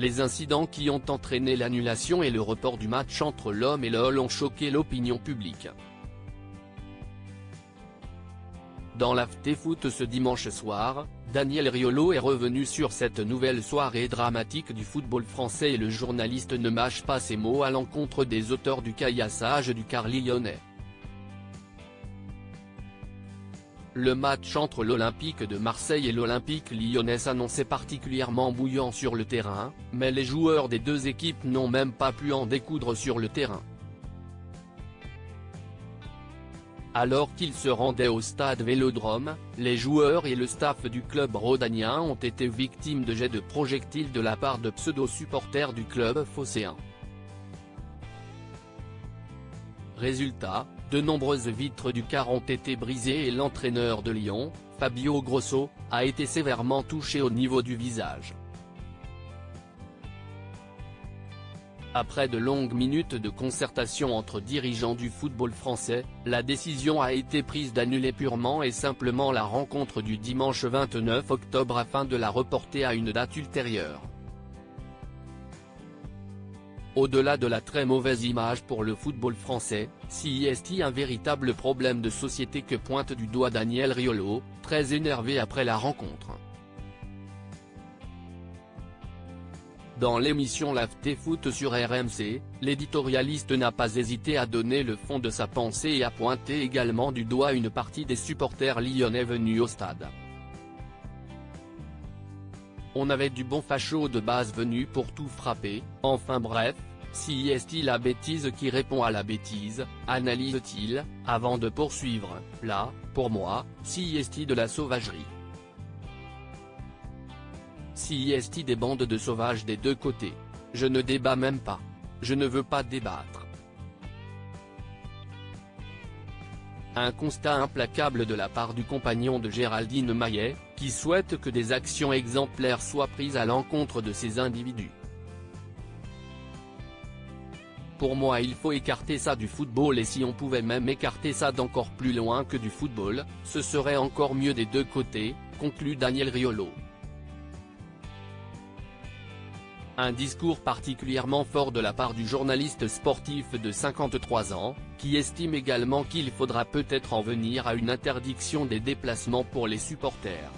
Les incidents qui ont entraîné l'annulation et le report du match entre l'Homme et l'OL ont choqué l'opinion publique. Dans l'After-Foot ce dimanche soir, Daniel Riolo est revenu sur cette nouvelle soirée dramatique du football français et le journaliste ne mâche pas ses mots à l'encontre des auteurs du caillassage du quart lyonnais. Le match entre l'Olympique de Marseille et l'Olympique lyonnais s'annonçait particulièrement bouillant sur le terrain, mais les joueurs des deux équipes n'ont même pas pu en découdre sur le terrain. Alors qu'ils se rendaient au stade Vélodrome, les joueurs et le staff du club rhodanien ont été victimes de jets de projectiles de la part de pseudo-supporters du club phocéen. Résultat, de nombreuses vitres du quart ont été brisées et l'entraîneur de Lyon, Fabio Grosso, a été sévèrement touché au niveau du visage. Après de longues minutes de concertation entre dirigeants du football français, la décision a été prise d'annuler purement et simplement la rencontre du dimanche 29 octobre afin de la reporter à une date ultérieure. Au-delà de la très mauvaise image pour le football français, c'est un véritable problème de société que pointe du doigt Daniel Riolo, très énervé après la rencontre. Dans l'émission l'After-Foot sur RMC, l'éditorialiste n'a pas hésité à donner le fond de sa pensée et à pointer également du doigt une partie des supporters lyonnais venus au stade. On avait du bon facho de base venu pour tout frapper, enfin bref, c'est la bêtise qui répond à la bêtise, analyse-t-il, avant de poursuivre, là, pour moi, c'est de la sauvagerie. C'est des bandes de sauvages des deux côtés. Je ne débat même pas. Je ne veux pas débattre. Un constat implacable de la part du compagnon de Géraldine Maillet, qui souhaite que des actions exemplaires soient prises à l'encontre de ces individus. Pour moi il faut écarter ça du football et si on pouvait même écarter ça d'encore plus loin que du football, ce serait encore mieux des deux côtés, conclut Daniel Riolo. Un discours particulièrement fort de la part du journaliste sportif de 53 ans, qui estime également qu'il faudra peut-être en venir à une interdiction des déplacements pour les supporters.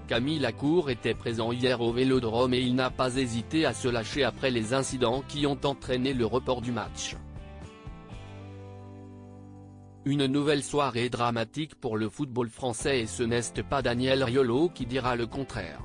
Camille Lacour était présent hier au Vélodrome et il n'a pas hésité à se lâcher après les incidents qui ont entraîné le report du match. Une nouvelle soirée dramatique pour le football français et ce n'est pas Daniel Riolo qui dira le contraire.